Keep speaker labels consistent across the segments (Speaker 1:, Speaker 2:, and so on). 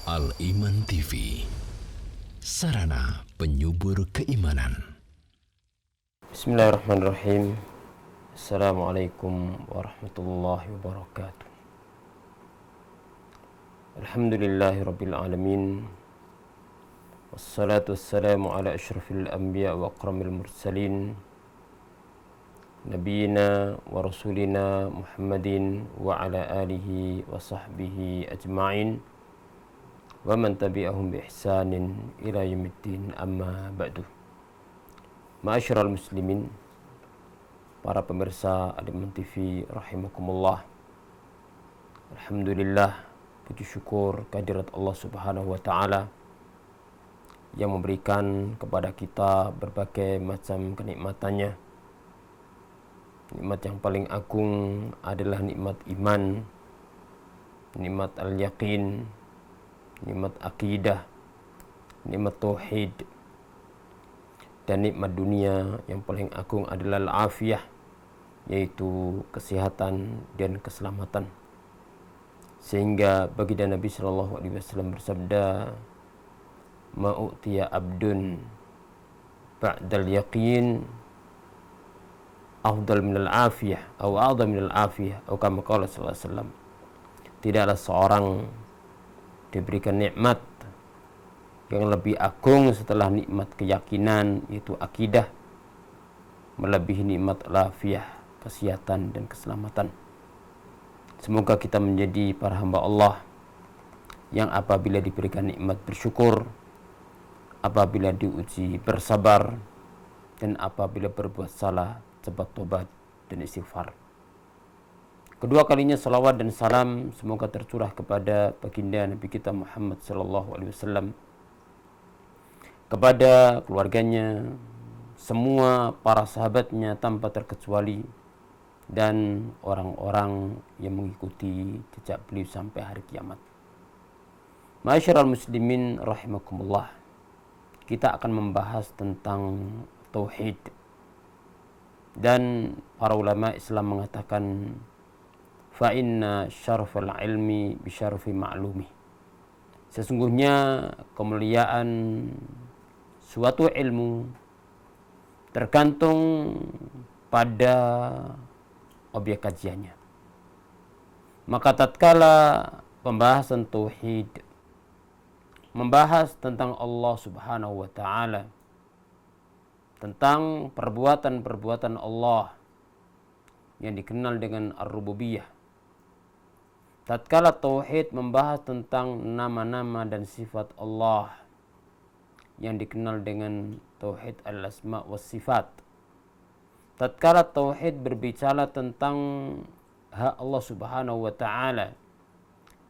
Speaker 1: Al-Iman TV, sarana penyubur keimanan.
Speaker 2: Bismillahirrahmanirrahim. Assalamualaikum warahmatullahi wabarakatuh. Alhamdulillahirabbil alamin. Wassalatu wassalamu ala asyrafil anbiya wa akramil mursalin. Nabiyina wa rasulina Muhammadin wa ala alihi wa sahbihi ajma'in. Wa man tabi'ahum bi ihsanin ila yaumiddin, amma ba'du. Ma'asyiral muslimin, para pemirsa Al-Iman TV rahimakumullah. Alhamdulillah, puji syukur kehadirat Allah Subhanahu wa taala yang memberikan kepada kita berbagai macam kenikmatannya. Nikmat yang paling agung adalah nikmat iman, nikmat al-yaqin, nikmat akidah, nikmat tauhid. Dan nikmat dunia yang paling agung adalah al-afiyah, yaitu kesehatan dan keselamatan. Sehingga baginda Nabi sallallahu alaihi wasallam bersabda, "Ma'utiya abdun ba'dal yaqin afdal minal afiyah atau a'dham minal afiyah," atau kama qala sallallahu alaihi wasallam. Tidaklah seorang diberikan nikmat yang lebih agung setelah nikmat keyakinan, yaitu akidah, melebihi nikmat lafiyah, kesehatan dan keselamatan. Semoga kita menjadi para hamba Allah yang apabila diberikan nikmat bersyukur, apabila diuji bersabar, dan apabila berbuat salah cepat tobat dan istighfar. Kedua kalinya salawat dan salam semoga tercurah kepada baginda Nabi kita Muhammad sallallahu alaihi wasallam, kepada keluarganya, semua para sahabatnya tanpa terkecuali, dan orang-orang yang mengikuti jejak beliau sampai hari kiamat. Ma'asyiral muslimin rahimakumullah. Kita akan membahas tentang tauhid. Dan para ulama Islam mengatakan, fa inna syarfal ilmi bi syarfi ma'lumi. Sesungguhnya kemuliaan suatu ilmu tergantung pada objek kajiannya. Maka tatkala pembahasan tauhid membahas tentang Allah Subhanahu wa taala, tentang perbuatan-perbuatan Allah yang dikenal dengan ar-rububiyah. Tatkala tauhid membahas tentang nama-nama dan sifat Allah yang dikenal dengan tauhid al-asma wa sifat. Tatkala tauhid berbicara tentang hak Allah Subhanahu wa taala,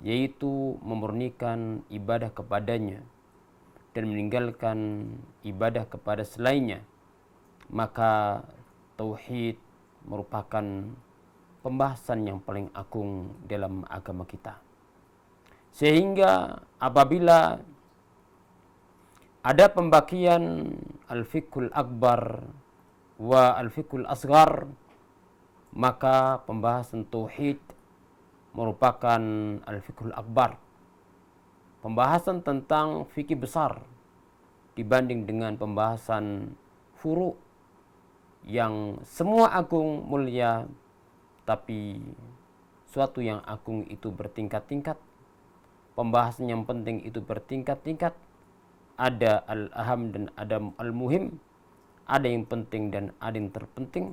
Speaker 2: yaitu memurnikan ibadah kepadanya dan meninggalkan ibadah kepada selainnya, maka tauhid merupakan pembahasan yang paling agung dalam agama kita. Sehingga apabila ada pembagian al-fiqhul akbar wa al-fiqhul asghar, maka pembahasan tauhid merupakan al-fiqhul akbar, pembahasan tentang fikih besar dibanding dengan pembahasan furu' yang semua agung mulia, tapi suatu yang agung itu bertingkat-tingkat. Pembahasan yang penting itu bertingkat-tingkat. Ada al-aham dan ada al-muhim. Ada yang penting dan ada yang terpenting.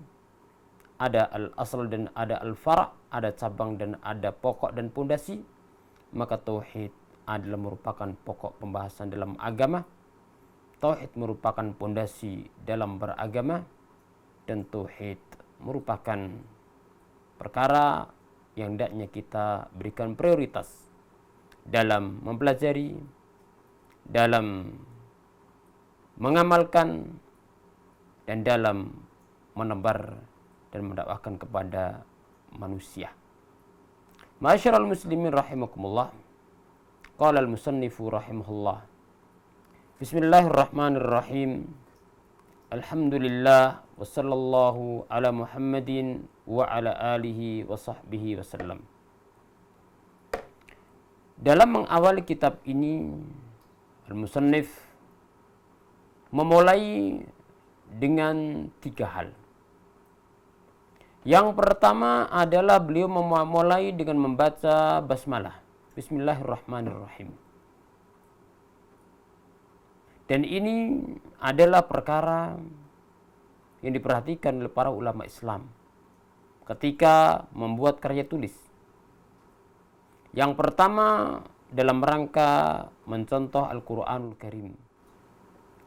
Speaker 2: Ada al-asal dan ada al-fara'. Ada cabang dan ada pokok dan pondasi. Maka tauhid adalah merupakan pokok pembahasan dalam agama. Tauhid merupakan pondasi dalam beragama. Dan tauhid merupakan perkara yang hendaknya kita berikan prioritas dalam mempelajari, dalam mengamalkan, dan dalam menebar dan mendakwahkan kepada manusia. Ma'asyiral muslimin rahimakumullah. Qala al-musannifu rahimahullah. Bismillahirrahmanirrahim. Alhamdulillah wa sallallahu ala Muhammadin wa ala alihi wa sahbihi wasallam. dalam mengawali kitab ini, al-musannif memulai dengan 3 hal. Yang pertama adalah beliau memulai dengan membaca basmalah, Bismillahirrahmanirrahim. Dan ini adalah perkara yang diperhatikan oleh para ulama Islam ketika membuat karya tulis. Yang pertama dalam rangka mencontoh Al-Quranul Karim,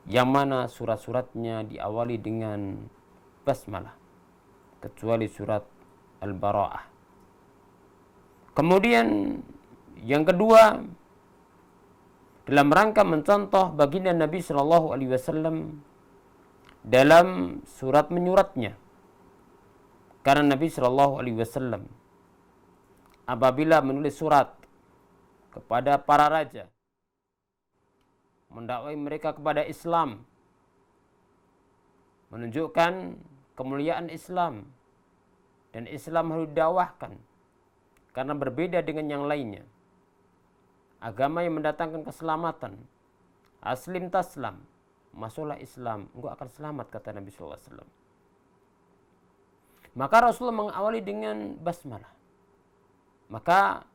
Speaker 2: yang mana surat-suratnya diawali dengan basmalah, kecuali surat Al-Bara'ah. Kemudian yang kedua, dalam rangka mencontoh baginda Nabi Shallallahu Alaihi Wasallam dalam surat menyuratnya, karena Nabi Shallallahu Alaihi Wasallam apabila menulis surat kepada para raja, mendakwai mereka kepada Islam, menunjukkan kemuliaan Islam, dan Islam harus didakwahkan karena berbeda dengan yang lainnya. Agama yang mendatangkan keselamatan, aslim taslam, masuklah Islam, engkau akan selamat, kata Nabi SAW. Maka Rasulullah mengawali dengan basmalah. Maka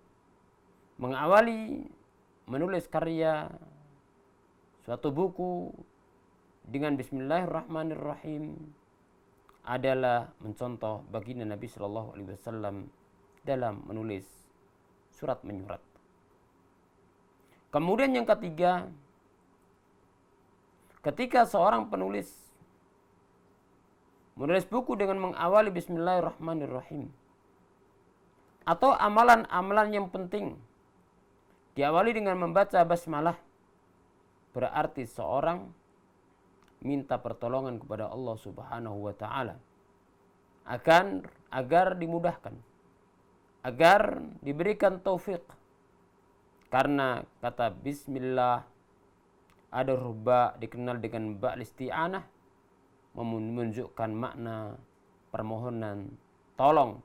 Speaker 2: mengawali menulis karya suatu buku dengan Bismillahirrahmanirrahim adalah mencontoh baginda Nabi Shallallahu Alaihi Wasallam dalam menulis surat menyurat. Kemudian yang ketiga, ketika seorang penulis menulis buku dengan mengawali Bismillahirrahmanirrahim, atau amalan-amalan yang penting diawali dengan membaca basmalah, berarti seorang minta pertolongan kepada Allah Subhanahu wa taala agar dimudahkan, agar diberikan taufik. Karena kata bismillah ada ba dikenal dengan ba isti'anah, menunjukkan makna permohonan tolong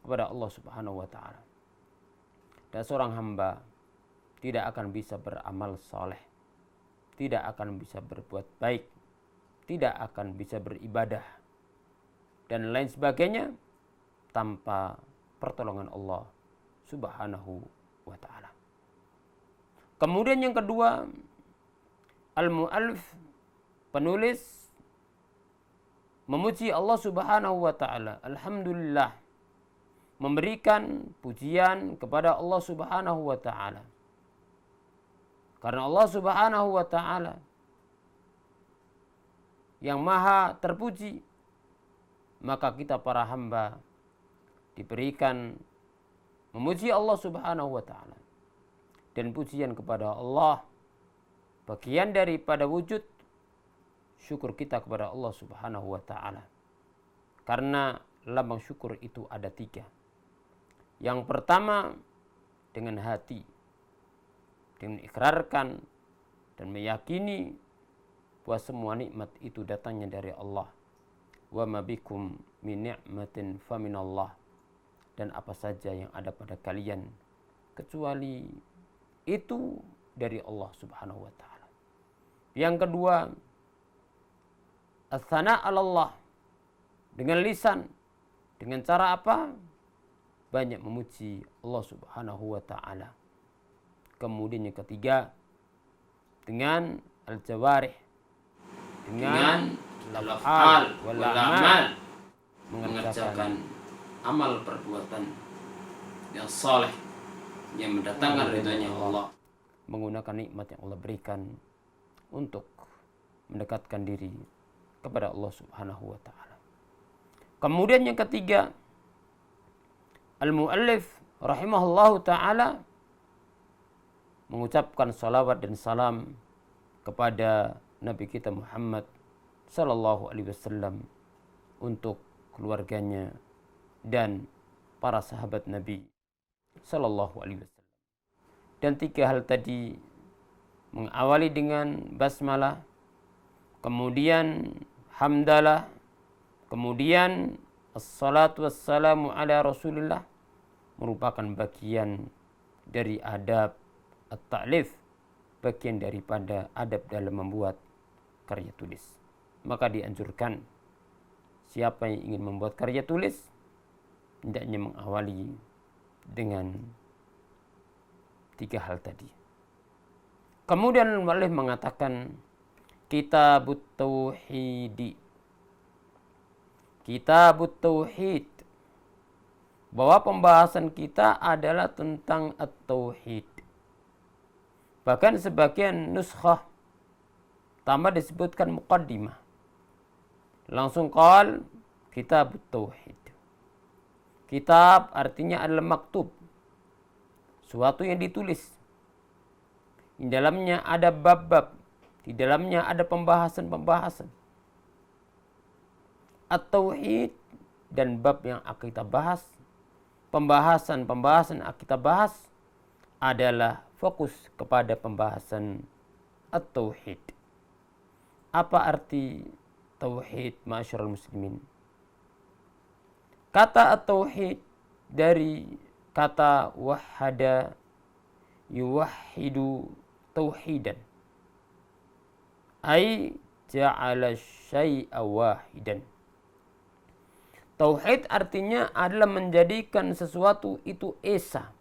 Speaker 2: kepada Allah Subhanahu wa taala. Dan seorang hamba tidak akan bisa beramal soleh, tidak akan bisa berbuat baik, tidak akan bisa beribadah dan lain sebagainya tanpa pertolongan Allah Subhanahu wa taala. Kemudian yang kedua, al-mu'allif, penulis, memuji Allah Subhanahu wa taala. Alhamdulillah, memberikan pujian kepada Allah Subhanahu wa taala. Karena Allah Subhanahu wa taala yang maha terpuji, maka kita para hamba diberikan memuji Allah Subhanahu wa taala. Dan pujian kepada Allah bagian daripada wujud syukur kita kepada Allah Subhanahu wa taala. Karena lambang syukur itu ada 3. Yang pertama dengan hati, dengan mengikrarkan dan meyakini bahwa semua nikmat itu datangnya dari Allah. Wa ma bikum min ni'matin faminallah. Dan apa saja yang ada pada kalian kecuali itu dari Allah Subhanahu wa taala. Yang kedua, as-sana 'ala Allah, dengan lisan, dengan cara apa? Banyak memuji Allah Subhanahu wa taala. Kemudian yang ketiga, dengan al-jawarih, dengan al-af'al wal a'mal, mengerjakan amal perbuatan yang saleh yang mendatangkan ridhonya Allah, menggunakan nikmat yang Allah berikan untuk mendekatkan diri kepada Allah Subhanahu wa taala. Kemudian yang ketiga, al-muallif rahimahullahu taala mengucapkan salawat dan salam kepada Nabi kita Muhammad sallallahu alaihi wasallam, untuk keluarganya dan para sahabat Nabi sallallahu alaihi wasallam. Dan 3 hal tadi, mengawali dengan basmalah, kemudian hamdalah, kemudian assalatu wassalamu ala Rasulillah, merupakan bagian dari adab at-ta'lif, bagian daripada adab dalam membuat karya tulis. Maka dianjurkan siapa yang ingin membuat karya tulis hendaknya mengawali dengan 3 hal tadi. Kemudian Mu'allif mengatakan Kitabut Tauhid, Kitabut Tauhid, bahwa pembahasan kita adalah tentang at-tauhid. Bahkan sebagian nuskhah tambah disebutkan muqaddimah. Langsung qal Kitabut Tauhid. Kitab artinya adalah maktub, suatu yang ditulis. Di dalamnya ada bab-bab, di dalamnya ada pembahasan-pembahasan. At-tauhid dan bab yang akan kita bahas, pembahasan-pembahasan yang kita bahas adalah fokus kepada pembahasan at-tauhid. Apa arti tauhid, ma'asyiral muslimin? Kata at-tauhid dari kata wahada yuwahhidu tauhidan, ay ja'ala syai'a wahidan. Tauhid artinya adalah menjadikan sesuatu itu esa,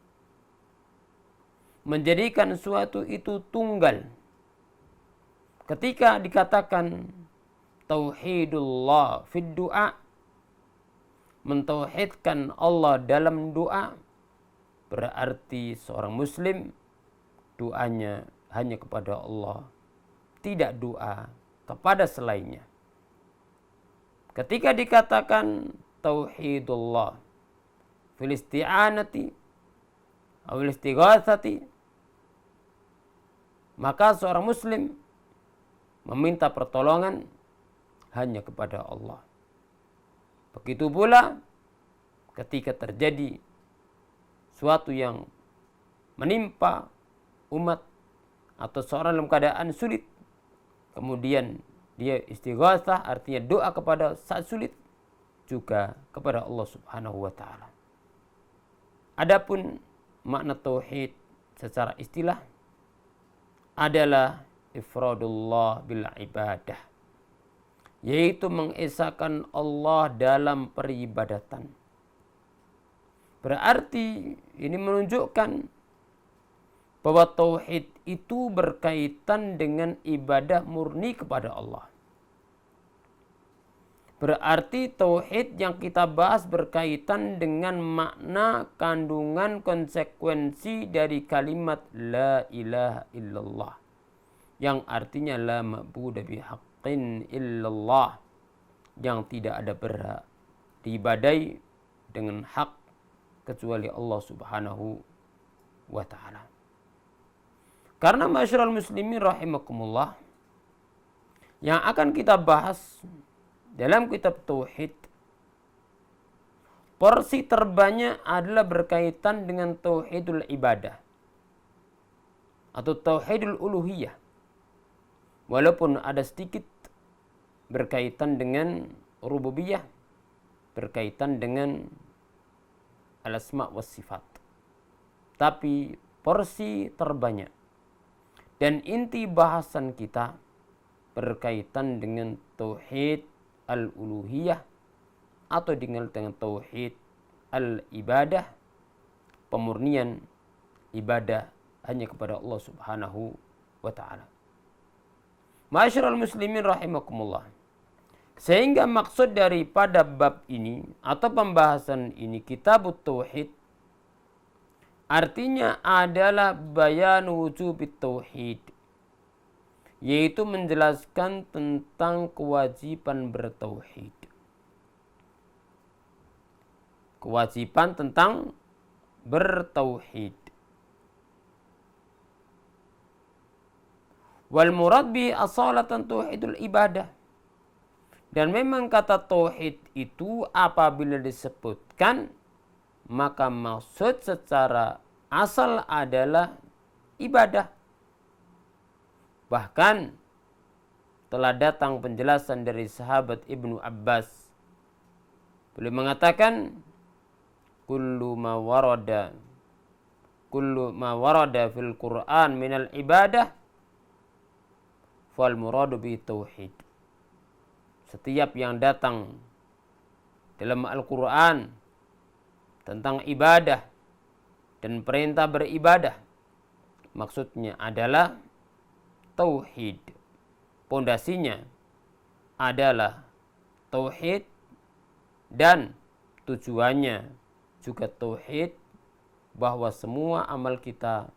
Speaker 2: menjadikan sesuatu itu tunggal. Ketika dikatakan tauhidullah fid du'a, mentauhidkan Allah dalam doa, berarti seorang muslim doanya hanya kepada Allah, tidak doa kepada selainnya. Ketika dikatakan tauhidullah fil isti'anati atau istighatsati, maka seorang muslim meminta pertolongan hanya kepada Allah. Begitu pula ketika terjadi suatu yang menimpa umat atau seorang dalam keadaan sulit, kemudian dia istighatsah, artinya doa kepada saat sulit, juga kepada Allah Subhanahu wa taala. Adapun makna tauhid secara istilah adalah ifradullah bil ibadah, yaitu mengesahkan Allah dalam peribadatan. Berarti ini menunjukkan bahwa tauhid itu berkaitan dengan ibadah murni kepada Allah. Berarti tauhid yang kita bahas berkaitan dengan makna, kandungan, konsekuensi dari kalimat la ilaha illallah, yang artinya la ma'budu bihaqqin illallah, yang tidak ada berhak diibadai dengan hak kecuali Allah Subhanahu wa taala. Karena ma'asyiral muslimin rahimakumullah, yang akan kita bahas dalam kitab tauhid, porsi terbanyak adalah berkaitan dengan tauhidul ibadah atau tauhidul uluhiyah. Walaupun ada sedikit berkaitan dengan rububiyah, berkaitan dengan al-asma' was sifat. Tapi porsi terbanyak dan inti bahasan kita berkaitan dengan tauhid al-uluhiyah atau dengan tauhid al-ibadah, pemurnian ibadah hanya kepada Allah Subhanahu wa taala. Ma'asyiral muslimin rahimakumullah. Sehingga maksud daripada bab ini atau pembahasan ini, kitabut tauhid, artinya adalah bayan wujubit tauhid, yaitu menjelaskan tentang kewajiban bertauhid. Kewajiban tentang bertauhid. Wal murad bi asalatan tauhidul ibadah. Dan memang kata tauhid itu apabila disebutkan, maka maksud secara asal adalah ibadah. Bahkan telah datang penjelasan dari sahabat Ibnu Abbas. Beliau mengatakan, kullu ma warada kullu ma warada fil Qur'an minal ibadah fal muradu bi tauhid. Setiap yang datang dalam Al-Qur'an tentang ibadah dan perintah beribadah, maksudnya adalah tauhid. Pondasinya adalah tauhid dan tujuannya juga tauhid, bahwa semua amal kita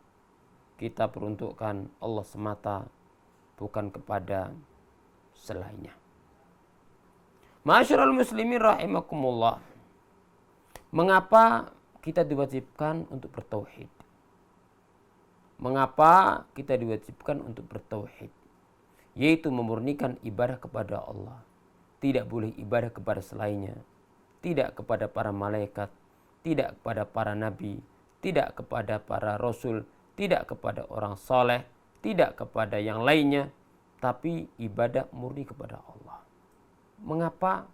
Speaker 2: peruntukkan Allah semata, bukan kepada selainnya. Ma'asyiral muslimin rahimakumullah. Mengapa kita diwajibkan untuk bertauhid? Mengapa kita diwajibkan untuk bertauhid? Yaitu memurnikan ibadah kepada Allah. Tidak boleh ibadah kepada selainnya. Tidak kepada para malaikat, tidak kepada para nabi, tidak kepada para rasul, tidak kepada orang saleh, tidak kepada yang lainnya, tapi ibadah murni kepada Allah. Mengapa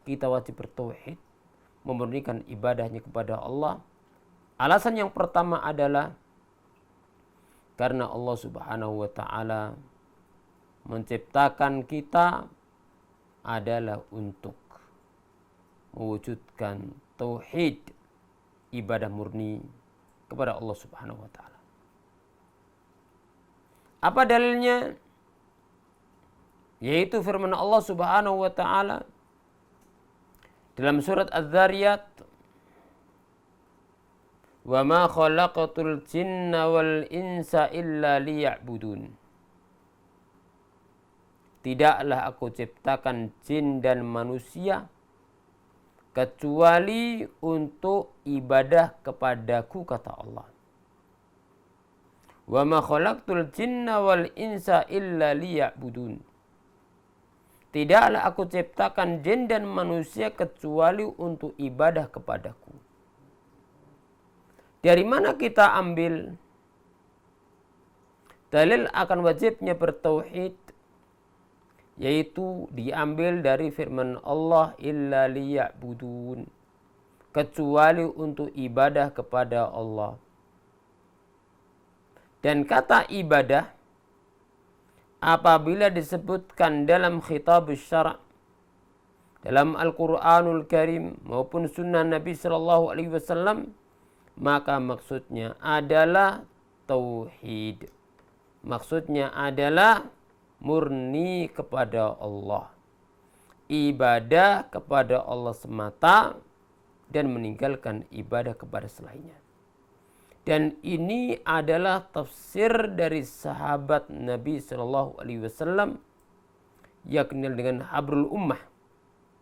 Speaker 2: kita wajib bertauhid, memurnikan ibadahnya kepada Allah? Alasan yang pertama adalah karena Allah Subhanahu wa taala menciptakan kita adalah untuk mewujudkan tauhid, ibadah murni kepada Allah Subhanahu wa taala. Apa dalilnya? Yaitu firman Allah Subhanahu wa taala dalam surat Az-Zariyat, "Wa ma khalaqatul jinna wal insa illa liya'budun." Tidaklah aku ciptakan jin dan manusia kecuali untuk ibadah kepadaku, kata Allah. Wa ma khalaqtul jinna wal insa illa liya'budun. Tidaklah aku ciptakan jin dan manusia kecuali untuk ibadah kepadaku. Dari mana kita ambil dalil akan wajibnya bertauhid? Yaitu diambil dari firman Allah, illa liya'budun, kecuali untuk ibadah kepada Allah. Dan kata ibadah apabila disebutkan dalam khitab syara' dalam Al-Qur'anul Karim maupun sunnah Nabi sallallahu alaihi wasallam, maka maksudnya adalah tauhid. Maksudnya adalah murni kepada Allah, ibadah kepada Allah semata, dan meninggalkan ibadah kepada selainnya. Dan ini adalah tafsir dari sahabat Nabi Shallallahu Alaihi Wasallam yang dikenal dengan Habrul Ummah,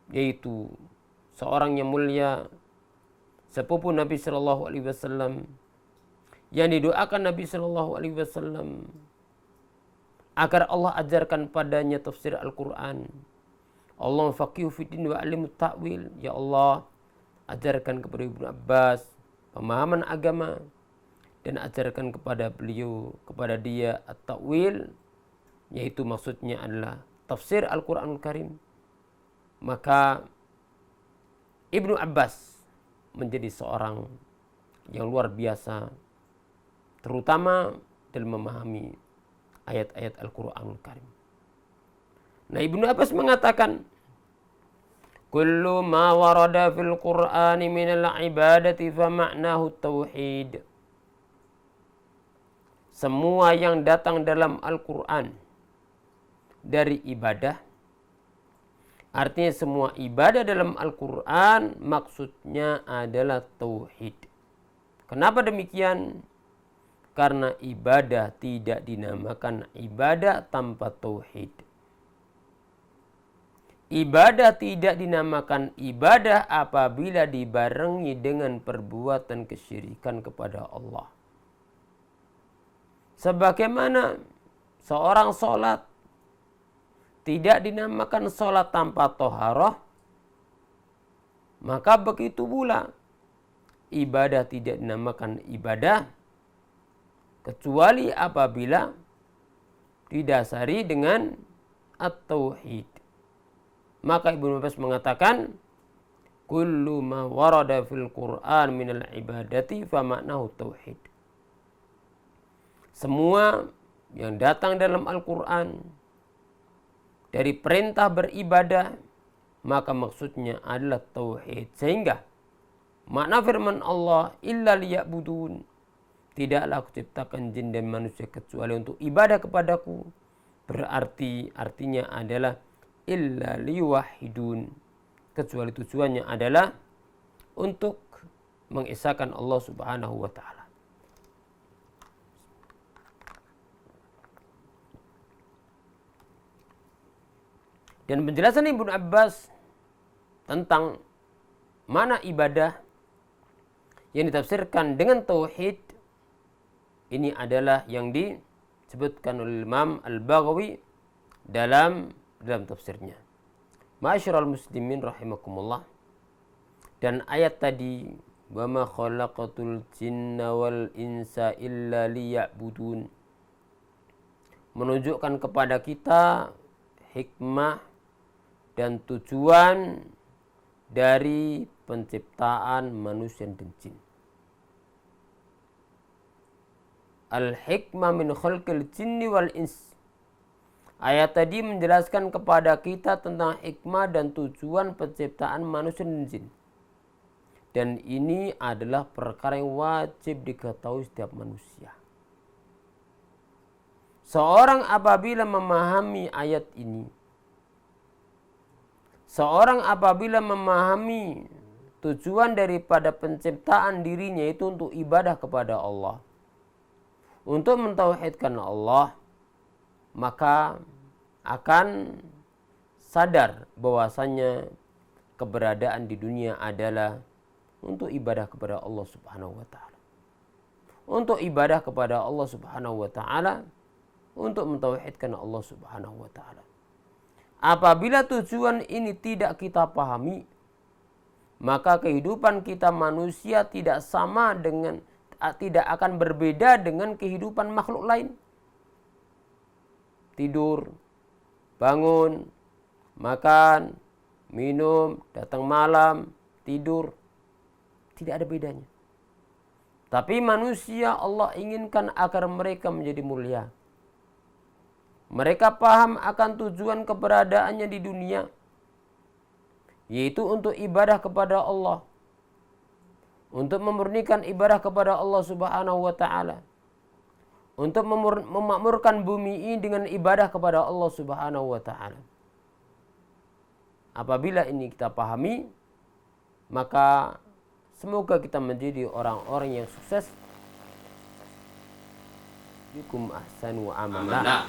Speaker 2: yaitu seorang yang mulia, sepupu Nabi Shallallahu Alaihi Wasallam, yang didoakan Nabi Shallallahu Alaihi Wasallam agar Allah ajarkan padanya tafsir Al-Quran. Allah faqihu fiddin wa alimu ta'wil. Ya Allah, ajarkan kepada Ibnu Abbas pemahaman agama, dan ajarkan kepada beliau, kepada dia at-ta'wil, yaitu maksudnya adalah tafsir Al-Quranul Karim. Maka Ibnu Abbas menjadi seorang yang luar biasa, terutama dalam memahami ayat-ayat Al-Quranul Karim. Nah, Ibnu Abbas mengatakan, kullu ma warada fil Qur'ani minal ibadati fa ma'nahu tauhid. Semua yang datang dalam Al-Quran dari ibadah, artinya semua ibadah dalam Al-Quran maksudnya adalah tauhid. Kenapa demikian? Karena ibadah tidak dinamakan ibadah tanpa tauhid. Ibadah tidak dinamakan ibadah apabila dibarengi dengan perbuatan kesyirikan kepada Allah. Sebagaimana seorang sholat tidak dinamakan sholat tanpa toharoh, maka begitu pula ibadah tidak dinamakan ibadah kecuali apabila didasari dengan at-tauhid. Maka Ibnu Abbas mengatakan, kullu ma warada fil Qur'an minal ibadati fa ma'nahu tauhid. semua yang datang dalam Al-Quran dari perintah beribadah, maka maksudnya adalah tauhid. Sehingga makna firman Allah, illa liya'budun, tidaklah aku ciptakan jin dan manusia kecuali untuk ibadah kepadaku, berarti artinya adalah illa liyuwahidun, kecuali tujuannya adalah untuk mengesahkan Allah Subhanahu wa ta'ala. Dan penjelasan Ibnu Abbas tentang mana ibadah yang ditafsirkan dengan tauhid ini adalah yang disebutkan oleh Imam Al-Baghawi dalam tafsirnya. Ma'asyiral muslimin rahimakumullah. Dan ayat tadi, wa ma khalaqatul jinna wal insa illa liya'budun, menunjukkan kepada kita hikmah dan tujuan dari penciptaan manusia dan jin. Al-hikmah min khalqil jinni wal ins. Ayat tadi menjelaskan kepada kita tentang hikmah dan tujuan penciptaan manusia dan jin. Dan ini adalah perkara yang wajib diketahui setiap manusia. Seorang apabila memahami ayat ini, seorang apabila memahami tujuan daripada penciptaan dirinya itu untuk ibadah kepada Allah, untuk mentauhidkan Allah, maka akan sadar bahwasanya keberadaan di dunia adalah untuk ibadah kepada Allah Subhanahu wa ta'ala. Untuk ibadah kepada Allah Subhanahu wa ta'ala, untuk mentauhidkan Allah Subhanahu wa ta'ala. Apabila tujuan ini tidak kita pahami, maka kehidupan kita manusia tidak akan berbeda dengan kehidupan makhluk lain. Tidur, bangun, makan, minum, datang malam, tidur, tidak ada bedanya. Tapi manusia Allah inginkan agar mereka menjadi mulia. Mereka paham akan tujuan keberadaannya di dunia, yaitu untuk ibadah kepada Allah, untuk memurnikan ibadah kepada Allah Subhanahu wa ta'ala, untuk memakmurkan bumi ini dengan ibadah kepada Allah Subhanahu wa ta'ala. Apabila ini kita pahami, maka semoga kita menjadi orang-orang yang sukses. Bikum ahsanu amala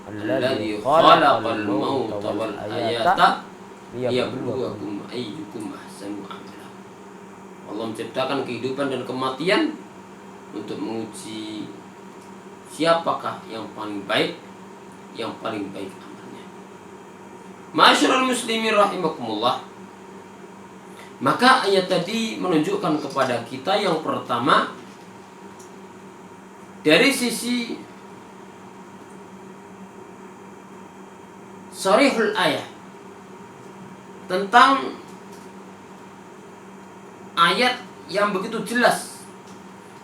Speaker 2: alladzi khalaqal mauta wal hayata liyabluwakum ayyukum ahsanu amala. Allah menciptakan kehidupan dan kematian untuk menguji siapakah yang paling baik amalnya. Ma'asyiral muslimin rahimakumullah. Maka ayat tadi menunjukkan kepada kita yang pertama, dari sisi sharihul ayat, tentang ayat yang begitu jelas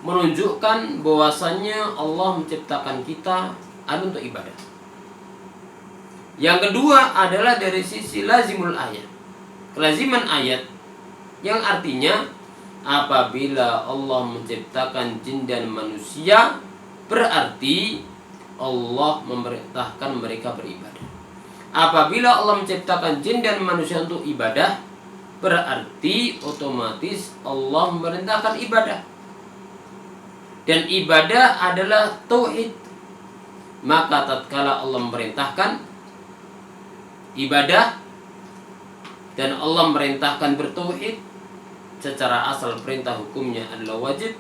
Speaker 2: menunjukkan bahwasannya Allah menciptakan kita untuk ibadah. Yang kedua adalah dari sisi lazimul ayat, kelaziman ayat, yang artinya apabila Allah menciptakan jin dan manusia, berarti Allah memerintahkan mereka beribadah. Apabila Allah menciptakan jin dan manusia untuk ibadah, berarti otomatis Allah memerintahkan ibadah. Dan ibadah adalah tauhid. Maka tatkala Allah memerintahkan ibadah dan Allah memerintahkan bertauhid, secara asal perintah hukumnya adalah wajib,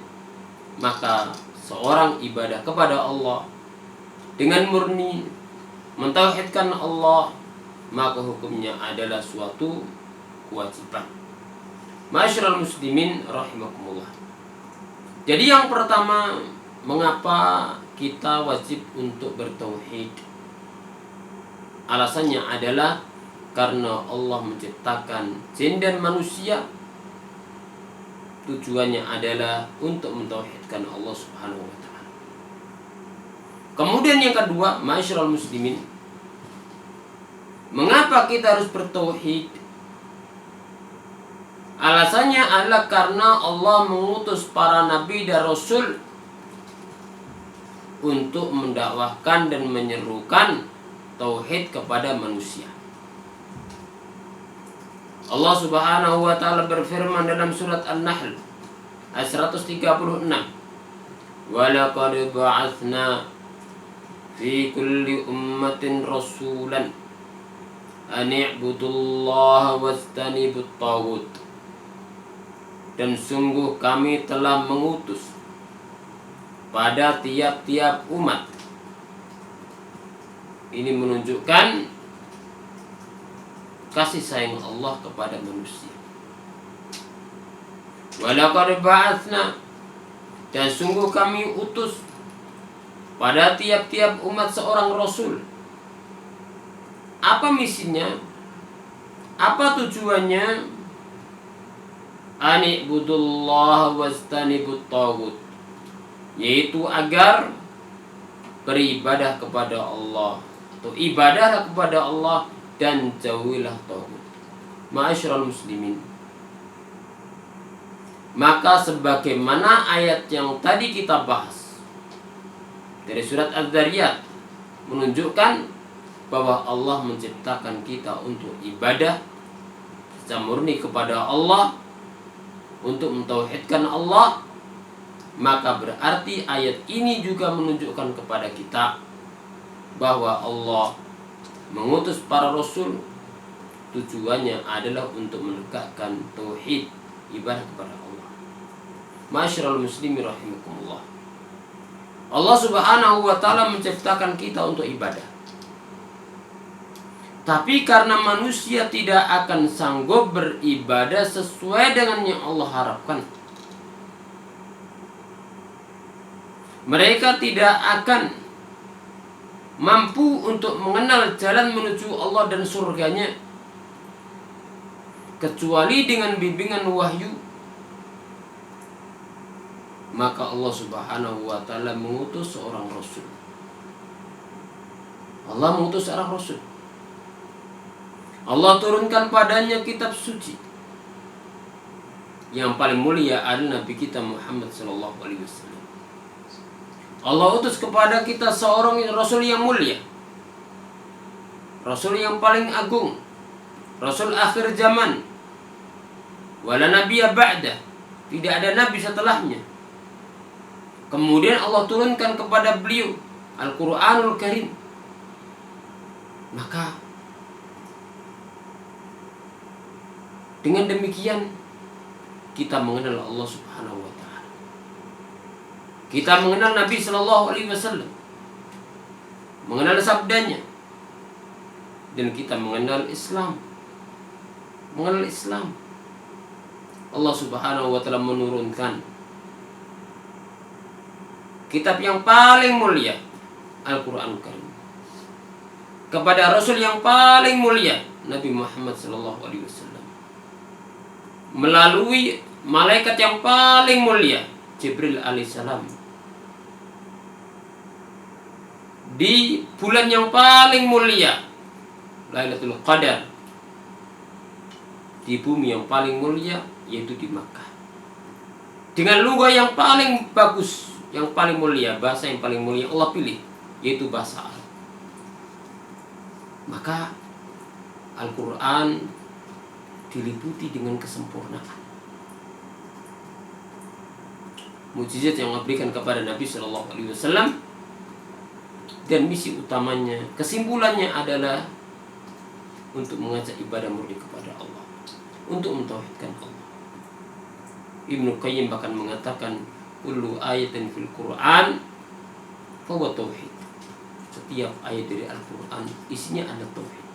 Speaker 2: maka seorang ibadah kepada Allah dengan murni mentauhidkan Allah, maka hukumnya adalah suatu kewajiban. Ma'asyiral muslimin rahimakumullah. Jadi yang pertama, mengapa kita wajib untuk bertauhid? Alasannya adalah karena Allah menciptakan jin dan manusia, tujuannya adalah untuk mentauhidkan Allah Subhanahu wa ta'ala. Kemudian yang kedua, ma'asyiral muslimin, mengapa kita harus bertauhid? Alasannya adalah karena Allah mengutus para nabi dan rasul untuk mendakwahkan dan menyerukan tauhid kepada manusia. Allah Subhanahu wa taala berfirman dalam surat An-Nahl ayat 136, "Wa laqad ba'atsna fi kulli ummatin rasulan an i'budullaha wastanibut taghut." Dan sungguh kami telah mengutus pada tiap-tiap umat. Ini menunjukkan kasih sayang Allah kepada manusia. Wa laqad ba'atsna, dan sungguh kami utus pada tiap-tiap umat seorang rasul. Apa misinya? Apa tujuannya? Ani'budullaha wastanibut taghut, yaitu agar beribadah kepada Allah, atau ibadahlah kepada Allah dan jauhilah taghut. Ma'asyiral muslimin, maka sebagaimana ayat yang tadi kita bahas dari surat Az-Zariyat menunjukkan bahwa Allah menciptakan kita untuk ibadah secara murni kepada Allah, untuk mentauhidkan Allah, maka berarti ayat ini juga menunjukkan kepada kita bahwa Allah mengutus para rasul tujuannya adalah untuk menegakkan tauhid, ibadah kepada Allah. Ma'asyiral muslimin rahimakumullah, Allah Subhanahu wa taala menciptakan kita untuk ibadah. Tapi karena manusia tidak akan sanggup beribadah sesuai dengan yang Allah harapkan, mereka tidak akan mampu untuk mengenal jalan menuju Allah dan surganya kecuali dengan bimbingan wahyu. Maka Allah Subhanahu wa taala mengutus seorang rasul. Allah mengutus seorang rasul. Allah turunkan padanya kitab suci. Yang paling mulia adalah Nabi kita Muhammad sallallahu alaihi wasallam. Allah utus kepada kita seorang rasul yang mulia, rasul yang paling agung, rasul akhir zaman. Wala nabiyya ba'da, tidak ada nabi setelahnya. Kemudian Allah turunkan kepada beliau Al-Qur'anul Karim. Maka dengan demikian kita mengenal Allah Subhanahu wa taala. Kita mengenal Nabi sallallahu alaihi wasallam, mengenal sabdanya, dan kita mengenal Islam. Mengenal Islam. Allah Subhanahu wa taala menurunkan kitab yang paling mulia, Al-Qur'an Karim, kepada Rasul yang paling mulia, Nabi Muhammad sallallahu alaihi wasallam, melalui malaikat yang paling mulia, Jibril alaihissalam, di bulan yang paling mulia, Lailatul Qadar, di bumi yang paling mulia, yaitu di Makkah, dengan lugah yang paling bagus, yang paling mulia, bahasa yang paling mulia Allah pilih, yaitu bahasa Arab. Maka Al-Quran diliputi dengan kesempurnaan, mukjizat yang Allah berikan kepada Nabi Shallallahu Alaihi Wasallam, dan misi utamanya, kesimpulannya adalah untuk mengajak ibadah murni kepada Allah, untuk mentauhidkan Allah. Ibnu Qayyim bahkan mengatakan, kullu ayatin fil Quran fahuwa tauhid. Setiap ayat dari Al-Quran isinya ada tauhid.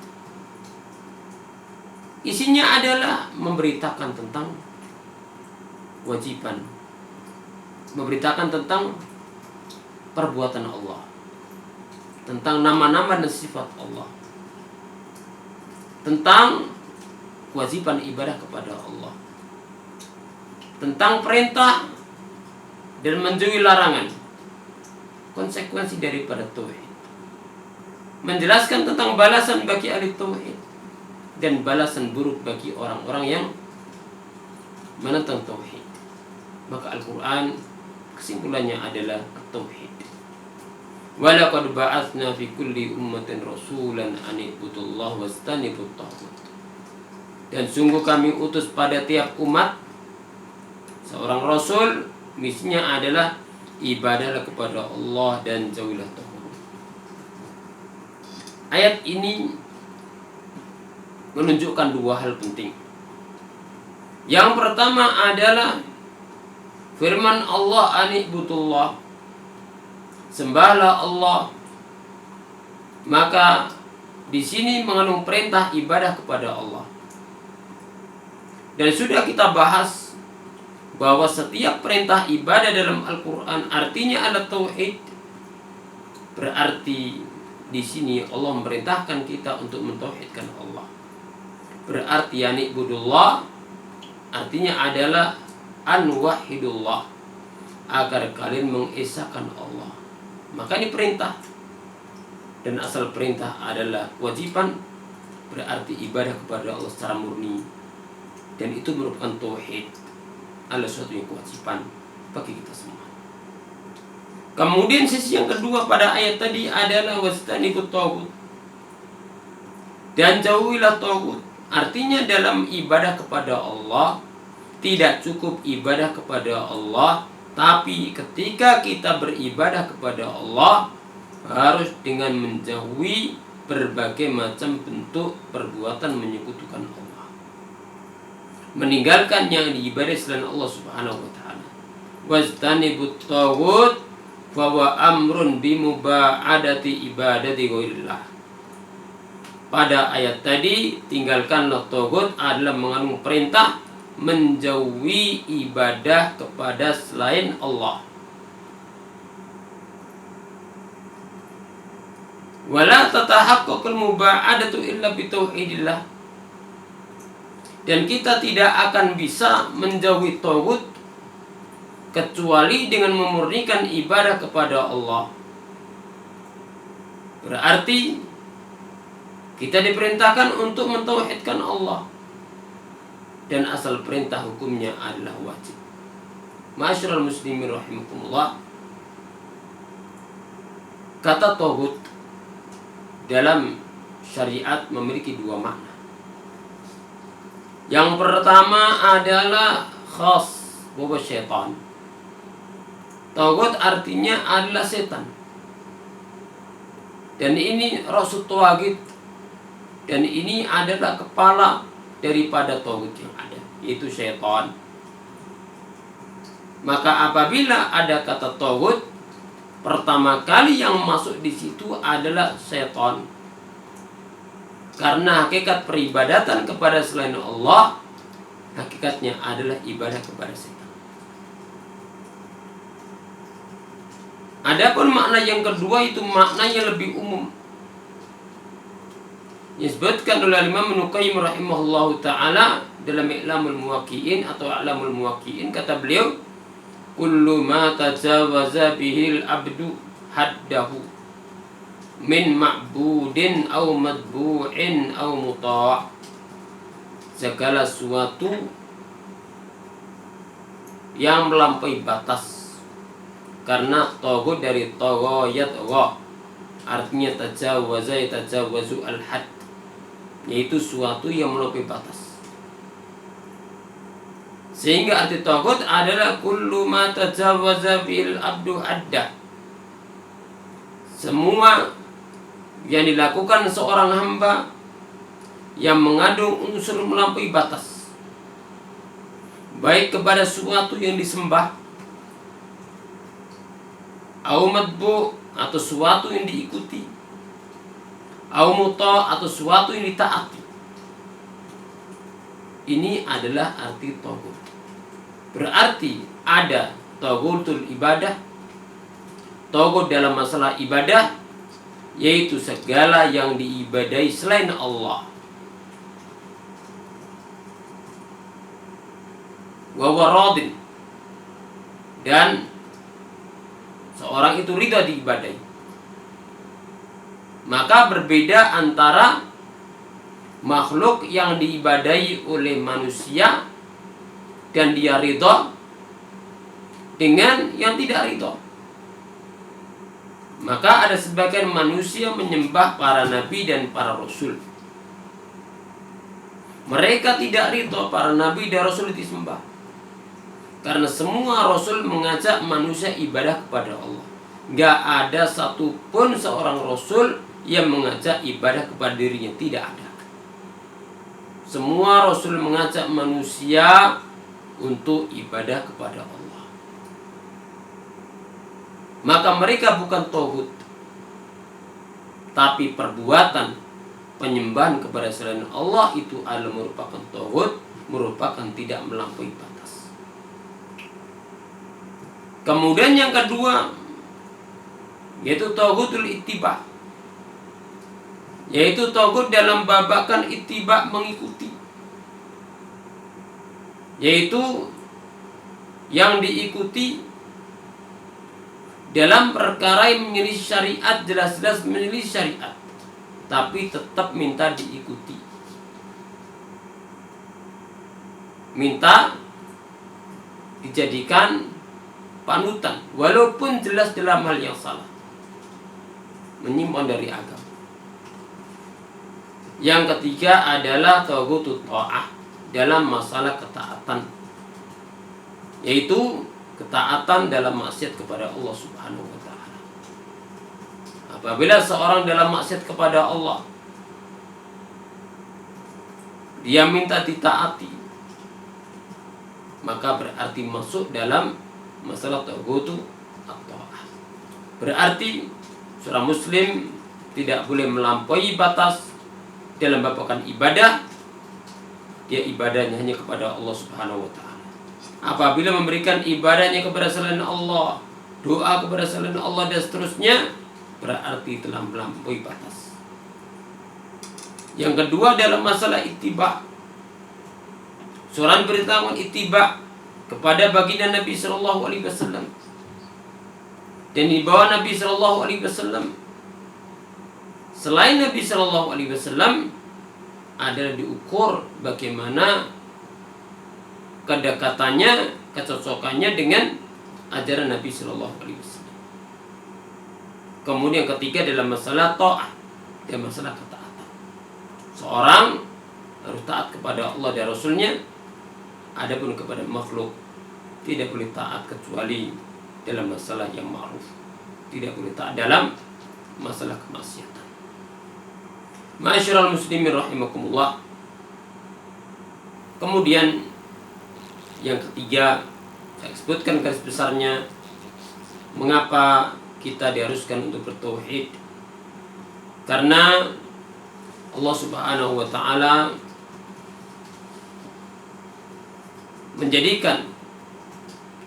Speaker 2: Isinya adalah memberitakan tentang kewajiban, memberitakan tentang perbuatan Allah, tentang nama-nama dan sifat Allah, tentang kewajiban ibadah kepada Allah, tentang perintah dan menjauhi larangan, konsekuensi daripada tauhid. Menjelaskan tentang balasan bagi ahli tauhid dan balasan buruk bagi orang-orang yang menentang tauhid. Maka Al-Quran kesimpulannya adalah tauhid. Walaqad ba'atsna fi kulli ummatin rasulan an ibudullaha wastanibut taghut. Dan sungguh kami utus pada tiap umat seorang rasul, misinya adalah ibadahlah kepada Allah dan jauhilah taghut. Ayat ini menunjukkan dua hal penting. Yang pertama adalah firman Allah anibudullah, sembahlah Allah. Maka di sini mengandung perintah ibadah kepada Allah. Dan sudah kita bahas bahwa setiap perintah ibadah dalam Al-Quran artinya adalah tauhid. Berarti di sini Allah memerintahkan kita untuk mentauhidkan Allah. Berarti anibudullah artinya adalah anwahidullah, agar kalian mengesahkan Allah. Maka ini perintah. Dan asal perintah adalah kewajiban, berarti ibadah kepada Allah secara murni. Dan itu merupakan tauhid, adalah suatu yang kewajiban bagi kita semua. Kemudian sisi yang kedua pada ayat tadi adalah wastanibut taghut, dan jauhilah taghut. Artinya dalam ibadah kepada Allah tidak cukup ibadah kepada Allah, tapi ketika kita beribadah kepada Allah harus dengan menjauhi berbagai macam bentuk perbuatan menyekutukan Allah, meninggalkan yang diibadai selain Allah Subhanahu wa taala. Wastanibut taghut wa huwa amrun bimuba'adati ibadati ghairillah. Pada ayat tadi, tinggalkanlah taghut adalah mengandung perintah menjauhi ibadah kepada selain Allah. Wala tatahaqqaqul muba'adatu illa bitauhidillah. Dan kita tidak akan bisa menjauhi taghut kecuali dengan memurnikan ibadah kepada Allah. Berarti kita diperintahkan untuk mentauhidkan Allah. Dan asal perintah hukumnya adalah wajib. Ma'asyiral muslimin rahimakumullah. Kata taghut dalam syariat memiliki dua makna. Yang pertama adalah khas, bahwa syaitan. Taghut artinya adalah setan. Dan ini rasul taghut, dan ini adalah kepala daripada taghut yang ada, yaitu syaitan. Maka apabila ada kata taghut, pertama kali yang masuk di situ adalah syaitan. Karena hakikat peribadatan kepada selain Allah, hakikatnya adalah ibadah kepada setan. Adapun makna yang kedua itu maknanya lebih umum. Disebutkan oleh Imam Ibnu Qayyim rahimahullahu taala dalam I'lamul Muwaqqi'in atau A'lamul Muwaqqi'in, kata beliau, kullu ma tajawaza bihil abdu haddahu min ma'budin aw madbu'in aw muta'. Segala sesuatu yang melampaui batas, karena taghut dari taghayat gha, artinya tajawaza yatajawazu al-had, yaitu suatu yang melampaui batas. Sehingga arti taghut adalah kullu ma tajawaza bil abdu hadda, semua yang dilakukan seorang hamba yang mengandung unsur melampaui batas, baik kepada suatu yang disembah, au madbu, atau suatu yang diikuti, au muta, atau suatu yang ditaati. Ini adalah arti taghut. Berarti ada taghutul ibadah, taghut dalam masalah ibadah, yaitu segala yang diibadai selain Allah. Wa waradin, dan seorang itu ridha diibadahi. Maka berbeda antara makhluk yang diibadahi oleh manusia dan dia ridha dengan yang tidak ridha. Maka ada sebagian manusia menyembah para nabi dan para rasul. Mereka tidak ridha para nabi dan rasul disembah. Karena semua rasul mengajak manusia ibadah kepada Allah. Gak ada satupun seorang rasul yang mengajak ibadah kepada dirinya. Tidak ada. Semua rasul mengajak manusia untuk ibadah kepada Allah. Maka mereka bukan tauhid, tapi perbuatan penyembahan kepada selain Allah itu adalah merupakan tauhid, merupakan tidak melampaui batas. Kemudian yang kedua yaitu tauhidul ittiba, yaitu tauhid dalam babakan ittiba, mengikuti, yaitu yang diikuti dalam perkara yang menyelisih syariat, jelas-jelas menyelisih syariat, tapi tetap minta diikuti, minta dijadikan panutan walaupun jelas dalam hal yang salah, menyimpang dari agama. Yang ketiga adalah tauhidut ta'ah dalam masalah ketaatan, yaitu ketaatan dalam maksiat kepada Allah Subhanahu wa taala. Apabila seorang dalam maksiat kepada Allah, dia minta ditaati, maka berarti masuk dalam masalah tauhidut at-ta'ah. Berarti seorang muslim tidak boleh melampaui batas dalam babakan ibadah. Dia ibadahnya hanya kepada Allah Subhanahu wa taala. Apabila memberikan ibadahnya kepada selain Allah, doa kepada selain Allah dan seterusnya, berarti telah melampaui batas. Yang kedua dalam masalah ittiba, seorang beritahuan ittiba kepada baginda Nabi sallallahu alaihi wasallam, dan di bawah Nabi sallallahu alaihi wasallam. Selain Nabi sallallahu alaihi wasallam adalah diukur bagaimana kedekatannya, kecocokannya dengan ajaran Nabi sallallahu alaihi wasallam. Kemudian ketiga dalam masalah ta'ah dan masalah ketaatan. Seorang harus taat kepada Allah dan Rasulnya. Adapun kepada makhluk tidak boleh taat kecuali dalam masalah yang ma'ruf. Tidak boleh taat dalam masalah kemaksiatan. Ma'asyiral muslimin rahimakumullah. Kemudian yang ketiga, saya sebutkan garis besarnya mengapa kita diharuskan untuk bertauhid. Karena Allah Subhanahu wa taala menjadikan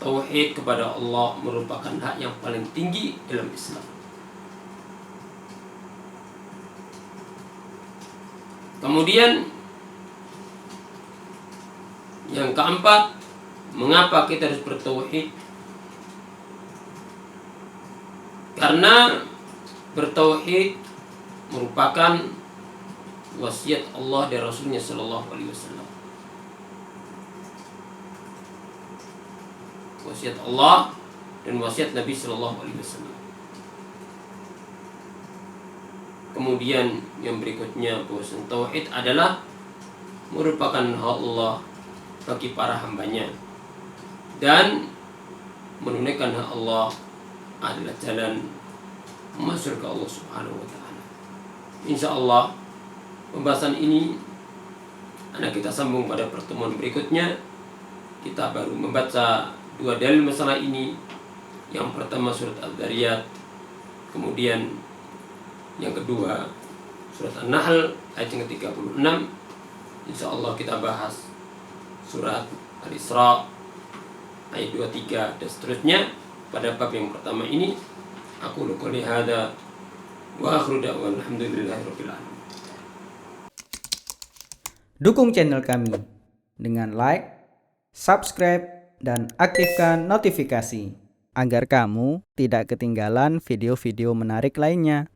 Speaker 2: tauhid kepada Allah merupakan hak yang paling tinggi dalam Islam. Kemudian yang keempat, mengapa kita harus bertauhid? Karena bertauhid merupakan wasiat Allah dan Rasulnya sallallahu alaihi wasallam. Wasiat Allah dan wasiat Nabi sallallahu alaihi wasallam. Kemudian yang berikutnya, bahwa tauhid adalah merupakan hak Allah bagi para hambanya, dan menunaikan hak Allah adalah jalan masuk ke Allah Subhanahu wa taala. Insyaallah pembahasan ini akan kita sambung pada pertemuan berikutnya. Kita baru membaca dua dalil masalah ini. Yang pertama surat Al-Dzariyat, kemudian yang kedua surat An-Nahl ayat yang ke-36. Insyaallah kita bahas surat Al-Isra ayat 23 dan seterusnya pada bab yang pertama ini. Aku qouli hadza wa akhiru da'wana alhamdulillahirabbil alamin.
Speaker 3: Dukung channel kami dengan like, subscribe, dan aktifkan notifikasi agar kamu tidak ketinggalan video-video menarik lainnya.